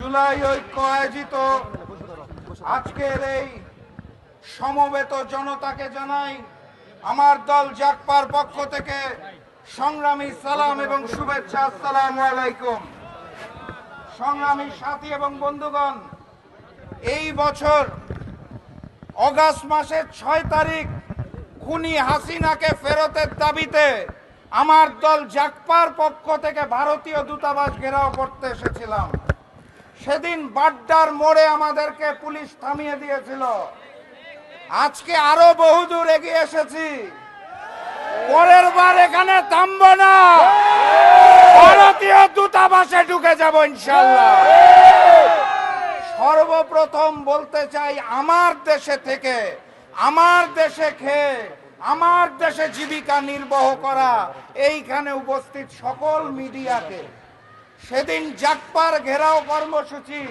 জুলাই ঐক্য আয়োজিত আজকের এই সমবেত জনতাকে জানাই আমার দল জাগপার পক্ষ থেকে সংগ্রামী সালাম এবং শুভেচ্ছা। আসসালামু আলাইকুম। সংগ্রামী সাথী এবং বন্ধুগণ, এই বছর অগাস্ট মাসের 6 তারিখ খুনি হাসিনাকে ফেরতের দাবিতে আমার দল জাগপার পক্ষ থেকে ভারতীয় দূতাবাস ঘেরাও করতে এসেছিলাম। সেদিন বাড্ডার মোড়ে আমাদেরকে পুলিশ থামিয়ে দিয়েছিল। আজকে আরো বহুদূর এগিয়ে এসেছি। পরের বার এখানে থামবো না, ভারতীয় দূতাবাসে ঢুকে যাব ইনশাআল্লাহ। সর্বপ্রথম বলতে চাই, আমার দেশে থেকে, আমার দেশে খেয়ে, আমার দেশে জীবিকা নির্বাহ করা এইখানে উপস্থিত সকল মিডিয়াকে, সেদিন জাগপার ঘেরাও কর্মসূচি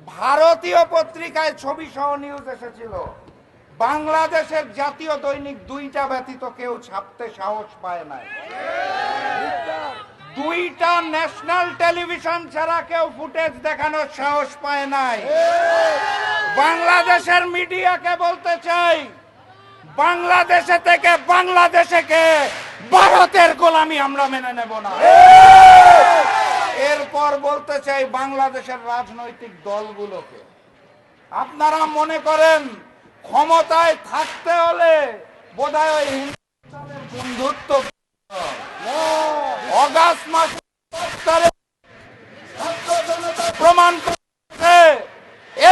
ভারতীয় পত্রিকায় ছবি সহ নিউজ এসেছিল। বাংলাদেশের জাতীয় দৈনিক 2টা ব্যতীত কেউ ছাপতে সাহস পায় না। 2টা ন্যাশনাল টেলিভিশন ছাড়া কেউ ফুটেজ দেখানোর সাহস পায় নাই। বাংলাদেশের মিডিয়াকে বলতে চাই, বাংলাদেশে থেকে বাংলাদেশকে ভারতের গোলামি আমরা মেনে নেব না। এরপর বলতে চাই বাংলাদেশের রাজনৈতিক দলগুলোকে, আপনারা মনে করেন ক্ষমতায় থাকতে হলে বোধহয় ওই হিন্দুস্তানের বন্ধুত্ব অগাস্ট মাসে প্রমাণ করছে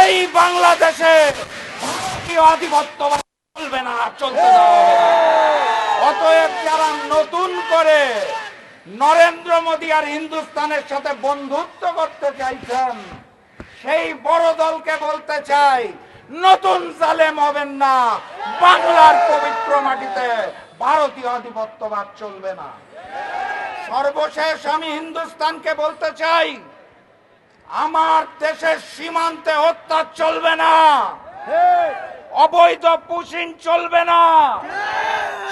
এই বাংলাদেশে আধিপত্যবাদ চলবে না, চলতে দেওয়া হবে না। অতএব যারা নতুন করে নরেন্দ্র মোদী আর হিন্দুস্তানের সাথে বন্ধুত্ব করতে চাইছেন, সেই বড় দলকে বলতে চাই, নতুন জালেম হবেন না। বাংলার পবিত্র মাটিতে ভারতীয় আধিপত্যবাদ চলবে না। সর্বশেষ আমি হিন্দুস্তানকে বলতে চাই, আমার দেশের সীমান্তে হত্যা চলবে না, অবৈধ পুশিং চলবে না।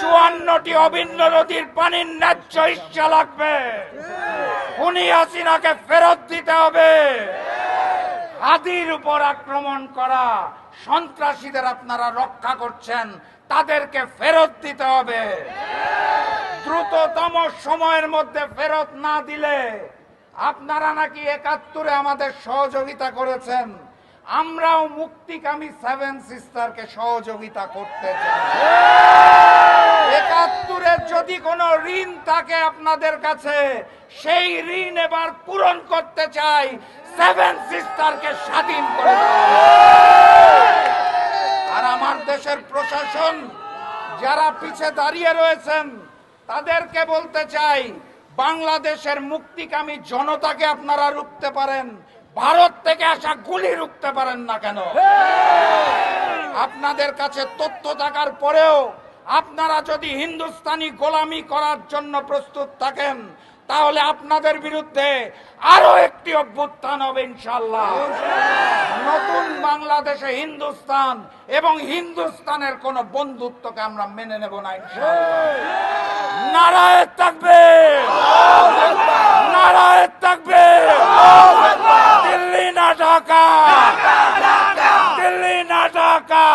54টি অভিন্ন নদীর পানির ন্যায্য হিস্সা লাগবে। খুনি হাসিনাকে ফেরত দিতে হবে। হাদির উপর আক্রমণ করা সন্ত্রাসীদের আপনারা রক্ষা করছেন, তাদেরকে ফেরত দিতে হবে। দ্রুততম সময়ের মধ্যে ফেরত না দিলে, আপনারা নাকি 71-এ আমাদের সহযোগিতা করেছেন, আমরাও মুক্তিকামী 7 সিস্টারকে সহযোগিতা করতে চাই। 71-এর যদি কোনো ঋণ থাকে আপনাদের কাছে, সেই ঋণ এবার পূরণ করতে চাই। 7 সিস্টারকে স্বাধীন করে দেওয়া। আর আমার দেশের প্রশাসন যারা পিছে দাঁড়িয়ে রয়েছেন, তাদেরকে বলতে চাই, বাংলাদেশের মুক্তিকামী জনতাকে আপনারা রুখতে পারেন, ভারত থেকে আসা গুলি রুখতে পারেন না কেন? আপনাদের কাছে তথ্য থাকার পরেও আপনারা যদি হিন্দুস্তানি গোলামি করার জন্য প্রস্তুত থাকেন, তাহলে আপনাদের বিরুদ্ধে আরো একটি অভ্যুত্থান হবে ইনশাআল্লাহ। নতুন বাংলাদেশে হিন্দুস্তান এবং হিন্দুস্তানের কোন বন্ধুত্বকে আমরা মেনে নেব না ইনশাআল্লাহ। নারায়ে তাকবীর, নারায়ে তাকবীর। দিল্লি না ঢাকা, দিল্লি না ঢাকা।